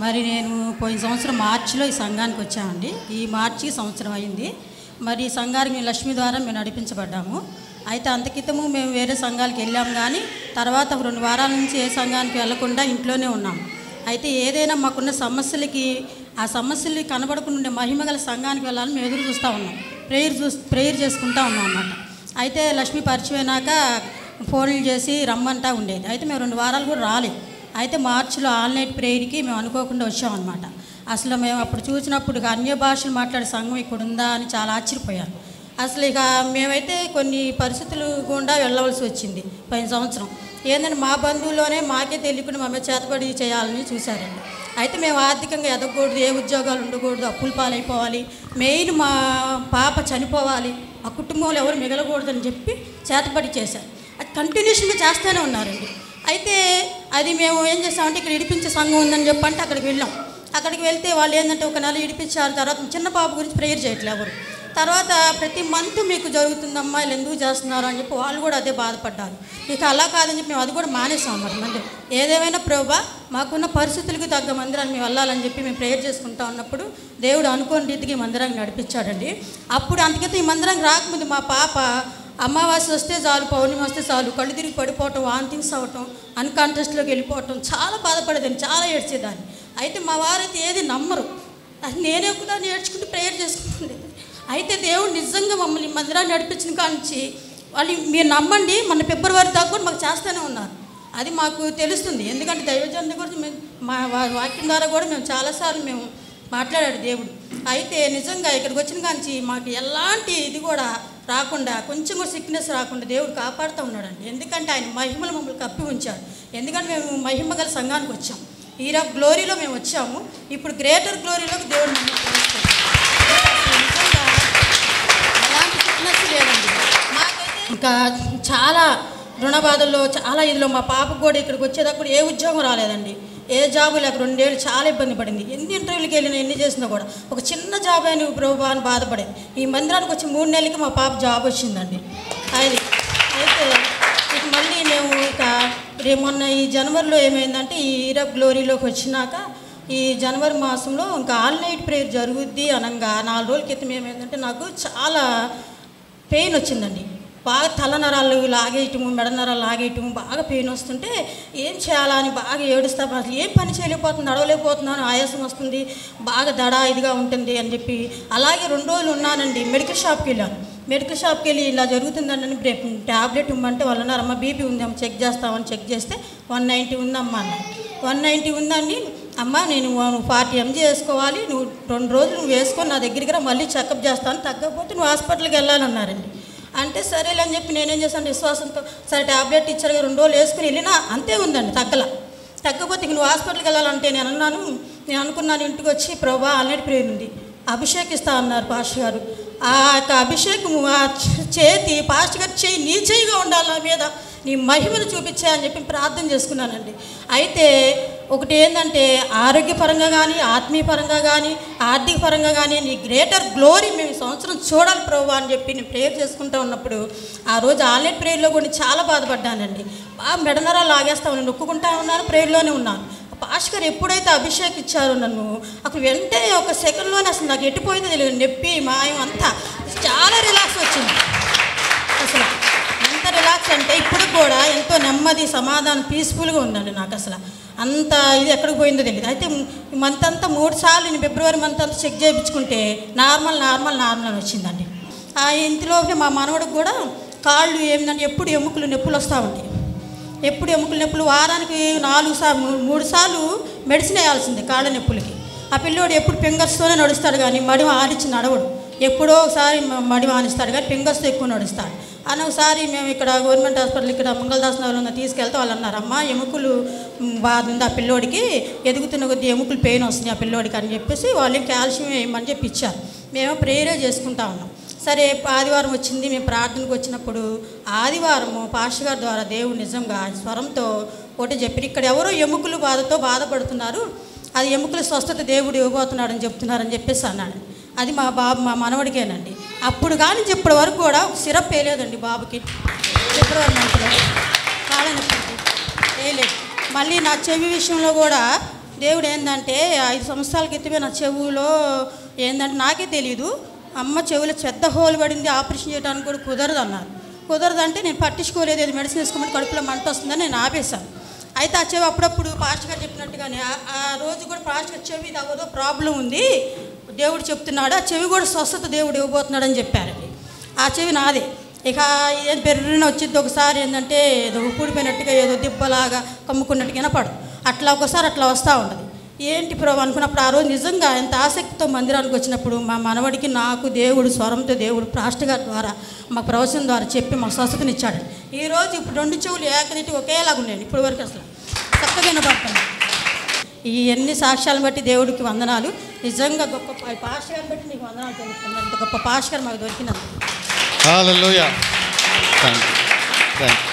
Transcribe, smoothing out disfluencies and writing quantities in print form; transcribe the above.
మరి నేను పోయిన సంవత్సరం మార్చిలో ఈ సంఘానికి వచ్చామండి. ఈ మార్చికి సంవత్సరం అయింది. మరి ఈ సంఘానికి మేము లక్ష్మి ద్వారా మేము నడిపించబడ్డాము. అయితే అంతకితము మేము వేరే సంఘాలకు వెళ్ళాము, కానీ తర్వాత 2 వారాల నుంచి ఏ సంఘానికి వెళ్లకుండా ఇంట్లోనే ఉన్నాము. అయితే ఏదైనా మాకున్న సమస్యలకి ఆ సమస్యలు కనబడకుండా ఉండే మహిమగల సంఘానికి వెళ్ళాలని మేము ఎదురు చూస్తూ ఉన్నాం. ప్రేయర్ చేసుకుంటూ ఉన్నాం అన్నమాట. అయితే లక్ష్మి పరిచయం అయినాక ఫోన్లు చేసి రమ్మంటా ఉండేది. అయితే మేము 2 వారాలు కూడా రాలేదు. అయితే మార్చిలో ఆన్లైన్ ప్రేయర్కి మేము అనుకోకుండా వచ్చామన్నమాట. అసలు మేము అప్పుడు చూసినప్పుడు అన్య భాషలు మాట్లాడే సంఘం ఇక్కడ ఉందా అని చాలా ఆశ్చర్యపోయాను. అసలు ఇక మేమైతే కొన్ని పరిస్థితులు గుండా వెళ్ళవలసి వచ్చింది పోయిన సంవత్సరం. ఏంటంటే మా బంధువుల్లోనే మాకే తెలియకుండా మా మీద చేతబడి చేయాలని చూశారండి. అయితే మేము ఆర్థికంగా ఎదగకూడదు, ఏ ఉద్యోగాలు ఉండకూడదు, అప్పుల పాలైపోవాలి, మెయిన్ మా పాప చనిపోవాలి, ఆ కుటుంబంలో ఎవరు మిగలకూడదని చెప్పి చేతబడి చేశారు. అది కంటిన్యూషన్గా చేస్తూనే ఉన్నారండి. అయితే అది మేము ఏం చేసామంటే ఇక్కడ ఇడిపించే సంఘం ఉందని చెప్పంటే అక్కడికి వెళ్ళాం. అక్కడికి వెళ్తే వాళ్ళు ఏంటంటే 1 నెల ఇడిపించారు. తర్వాత చిన్న పాప గురించి ప్రేయర్ చేయట్లేదు ఎవరు. తర్వాత ప్రతి మంత్ మీకు జరుగుతుందమ్మా, వీళ్ళు ఎందుకు చేస్తున్నారు అని చెప్పి వాళ్ళు కూడా అదే బాధపడ్డారు. ఇక అలా కాదని చెప్పి మేము అది కూడా మానేసాం అన్నమాట. మందిరం ఏదేమైనా ప్రభువా మాకున్న పరిస్థితులకు తగ్గ మందిరాన్ని మేము వెళ్ళాలని చెప్పి మేము ప్రేయర్ చేసుకుంటా ఉన్నప్పుడు దేవుడు అనుకోని రీతికి ఈ మందిరాన్ని నడిపించాడండి. అప్పుడు అందుకైతే ఈ మందిరానికి రాకముందు మా పాప అమావాస్య వస్తే చాలు, పౌర్ణమి వస్తే చాలు, కళ్ళు తిరిగి పడిపోవటం, వాంతింగ్స్ అవ్వటం, అన్కాన్షియస్లోకి వెళ్ళిపోవటం, చాలా బాధపడేదాన్ని, చాలా ఏడ్చేదాన్ని. అయితే మా వారైతే ఏది నమ్మరు. అది నేనే కూడా నేర్చుకుంటూ ప్రేయర్ చేసుకుంటుండేది. అయితే దేవుడు నిజంగా మమ్మల్ని మందిరాన్ని నడిపించిన కానించి వాళ్ళు మీరు నమ్మండి, మన ఫిబ్రవరి దాకా కూడా మాకు చేస్తూనే ఉన్నారు. అది మాకు తెలుస్తుంది. ఎందుకంటే దైవజనుల గురించి మేము మా వాక్యం ద్వారా కూడా మేము చాలాసార్లు మేము మాట్లాడాడు దేవుడు. అయితే నిజంగా ఇక్కడికి వచ్చిన కాంచి మాకు ఎలాంటి ఇది కూడా రాకుండా, కొంచెం కూడా సిక్నెస్ రాకుండా దేవుడు కాపాడుతూ ఉన్నాడండి. ఎందుకంటే ఆయన మహిమలు మమ్మల్ని కప్పి ఉంచాడు. ఎందుకంటే మేము మహిమ గల సంఘానికి వచ్చాం. ఈరా గ్లోరీలో మేము వచ్చాము. ఇప్పుడు గ్రేటర్ గ్లోరీలోకి దేవుడు మమ్మల్ని తెలుస్తాడు. నిజంగా ఎలాంటి సిక్నెస్ లేదండి మాకైతే. ఇంకా చాలా రుణ బాధల్లో, చాలా ఇదిలో మా పాపకు కూడా ఇక్కడికి వచ్చేటప్పుడు ఏ ఉద్యోగం రాలేదండి, ఏ జాబు లేక 2 ఏళ్ళు చాలా ఇబ్బంది పడింది. ఎన్ని ఇంటర్వ్యూలకి వెళ్ళినా ఎన్ని చేసినా కూడా ఒక చిన్న జాబ్ అయిన ప్రభు అని బాధపడేది. ఈ మందిరానికి వచ్చి 3 నెలలకి మా పాప జాబ్ వచ్చిందండి. అది అయితే ఇక మళ్ళీ మేము ఇక మొన్న ఈ జనవరిలో ఏమైందంటే ఈ ఈరబ్ గ్లోరీలోకి వచ్చినాక ఈ జనవరి మాసంలో ఇంకా ఆల్ నైట్ ప్రేయర్ జరుగుద్ది అనగా 4 రోజుల క్రితం ఏమైందంటే నాకు చాలా పెయిన్ వచ్చిందండి. బాగా తలనరాలు లాగేయటము, మెడనరాలు లాగేయటము, బాగా పెయిన్ వస్తుంటే ఏం చేయాలని బాగా ఏడుస్తా, అసలు ఏం పని చేయలేకపోతుంది, నడవలేకపోతున్నాను, ఆయాసం వస్తుంది, బాగా ఇదిగా ఉంటుంది అని చెప్పి అలాగే 2 రోజులు ఉన్నానండి. మెడికల్ షాప్కి వెళ్ళాను. మెడికల్ షాప్కి వెళ్ళి ఇలా జరుగుతుందని ట్యాబ్లెట్ ఇవ్వమంటే వాళ్ళు అన్నారమ్మా బీపీ ఉందమ్మా చెక్ చేస్తామని చెక్ చేస్తే 190 ఉందమ్మా అన్నారు. 190 ఉందండి. అమ్మ నేను 40 mg వేసుకోవాలి, నువ్వు 2 రోజులు నువ్వు వేసుకొని నా దగ్గరికి రా, మళ్ళీ చెకప్ చేస్తాను, తగ్గకపోతే నువ్వు హాస్పిటల్కి వెళ్ళాలన్నారండి. అంటే సరేలే అని చెప్పి నేనేం చేశాను విశ్వాసంతో, సరే ట్యాబ్లెట్ ఇచ్చారు 2 రోజులు వేసుకుని వెళ్ళినా అంతే ఉందండి, తగ్గకపోతే నువ్వు హాస్పిటల్కి వెళ్ళాలంటే నేను అనుకున్నాను ఇంటికి వచ్చి ప్రభా ఆల్రెడీ ప్రేయర్ ఉంది, అభిషేకిస్తా అన్నారు పాస్టర్ గారు. ఆ యొక్క అభిషేకము ఆ చేతి పాస్టర్ గారు చేయి నీ చేయిగా ఉండాలి, నా మీద నీ మహిమను చూపించాయని చెప్పి ప్రార్థన చేసుకున్నానండి. అయితే ఒకటి ఏంటంటే ఆరోగ్యపరంగా కానీ, ఆత్మీయపరంగా కానీ, ఆర్థిక పరంగా కానీ నీ గ్రేటర్ గ్లోరీ మేము సంవత్సరం చూడాలి ప్రభు అని చెప్పి నేను ప్రేయర్ చేసుకుంటూ ఉన్నప్పుడు ఆ రోజు ఆన్లైన్ ప్రేయర్లో కూడా చాలా బాధపడ్డానండి. బాగా మెడనరా లాగేస్తా ఉన్నాను, నొక్కుంటా ఉన్నాను, ప్రేయర్లోనే ఉన్నాను. పాస్టర్ గారు ఎప్పుడైతే అభిషేక్ ఇచ్చారో నన్ను అప్పుడు వెంటనే 1 సెకండ్లోనే అసలు నాకు ఎట్టిపోయిందో తెలియదు, నొప్పి మాయం అంతా చాలా రిలాక్స్ వచ్చింది. అసలు ఎంత రిలాక్స్ అంటే ఇప్పుడు కూడా ఎంతో నెమ్మది, సమాధానం, పీస్ఫుల్గా ఉందండి నాకు. అసలు అంత ఇది ఎక్కడికి పోయిందో తెలియదు. అయితే మంత్ అంతా 3 సార్లు నేను ఫిబ్రవరి మంత్ అంతా చెక్ చేయించుకుంటే నార్మల్ అని వచ్చిందండి. ఆ ఇంటిలోకి మా మనవడికి కూడా కాళ్ళు ఏంటంటే ఎప్పుడు ఎముకలు నొప్పులు వస్తూ ఉంటాయి, ఎప్పుడు ఎముకలు నొప్పులు, వారానికి 3 సార్లు మెడిసిన్ వేయాల్సిందే కాళ్ళ నొప్పులకి. ఆ పిల్లోడు ఎప్పుడు ఫింగర్స్తోనే నడుస్తాడు కానీ మడి ఆడించి నడవడు, ఎప్పుడో ఒకసారి మడి ఆనిస్తాడు కానీ ఫింగర్స్తో ఎక్కువ నడుస్తాడు. అని ఒకసారి మేము ఇక్కడ గవర్నమెంట్ హాస్పిటల్ ఇక్కడ మంగళదాస్ నగరంలో తీసుకెళ్తే వాళ్ళు అన్నారు అమ్మ ఎముకలు బాధ ఉంది ఆ పిల్లోడికి, ఎదుగుతున్న కొద్ది ఎముకలు పెయిన్ వస్తుంది ఆ పిల్లోడికి అని చెప్పేసి వాళ్ళు కాల్షియం వేయమని చెప్పి ఇచ్చారు. మేము ప్రేయరే చేసుకుంటా ఉన్నాం. సరే ఆదివారం వచ్చింది, మేము ప్రార్థనకు వచ్చినప్పుడు ఆదివారము పాస్టర్ గారి ద్వారా దేవుడు నిజంగా స్వరంతో ఒకటి చెప్పి ఇక్కడ ఎవరో ఎముకలు బాధతో బాధపడుతున్నారు, అది ఎముకల స్వస్థత దేవుడు ఇవ్వబోతున్నాడని చెప్తున్నారని చెప్పేసి అన్నాడు. అది మా మనవడికేనండి. అప్పుడు కానీ ఇప్పటి వరకు కూడా ఒక సిరప్ వేయలేదండి బాబుకి, ఫిబ్రవరి మంత్లో కాళ్ళ నొప్పికి వేయలేదు. మళ్ళీ నా చెవి విషయంలో కూడా దేవుడు ఏంటంటే 5 సంవత్సరాల క్రితమే నా చెవులో ఏంటంటే నాకే తెలియదు, అమ్మ చెవులో చెత్త హోల్ పడింది, ఆపరేషన్ చేయడానికి కూడా కుదరదు అన్నారు. కుదరదంటే నేను పట్టించుకోలేదు, ఏది మెడిసిన్ వేసుకోమని కడుపులో మంట వస్తుందని నేను ఆపేశాను. అయితే ఆ చెవి అప్పుడప్పుడు పాస్టర్ గారు చెప్పినట్టుగానే ఆ రోజు కూడా పాస్టర్ గారు చెవి అవ్వదో ప్రాబ్లం ఉంది, దేవుడు చెప్తున్నాడు, ఆ చెవి కూడా స్వస్థత దేవుడు ఇవ్వబోతున్నాడు అని చెప్పారండి. ఆ చెవి నాదే. ఇక ఏం పెర్రిన వచ్చింది ఒకసారి ఏంటంటే ఏదో ఊడిపోయినట్టుగా ఏదో దిబ్బలాగా కమ్ముకున్నట్టుగా పడు, అట్లా ఒకసారి అట్లా వస్తూ ఉండదు. ఏంటి ప్రభు అనుకున్నప్పుడు ఆ రోజు నిజంగా ఎంత ఆసక్తితో మందిరానికి వచ్చినప్పుడు మా మనవడికి నాకు దేవుడు స్వరంతో దేవుడు పాస్టర్ గారి ద్వారా మా ప్రవచనం ద్వారా చెప్పి మా స్వస్థతనిచ్చాడు. ఈరోజు ఇప్పుడు 2 చెవులు ఏకనీటి ఒకేలాగా ఉండేది, ఇప్పుడు వరకు అసలు చక్కగా వినపడుతుంది. ఈ ఎన్ని సాక్ష్యాలను బట్టి దేవుడికి వందనాలు. నిజంగా గొప్ప పాస్టర్ గారిని బట్టి నీకు వందనాలు తెలుపుతున్నాను. అంత గొప్ప పాస్టర్ గారు మాకు దొరికినందుకు. హల్లెలూయా. థాంక్యూ.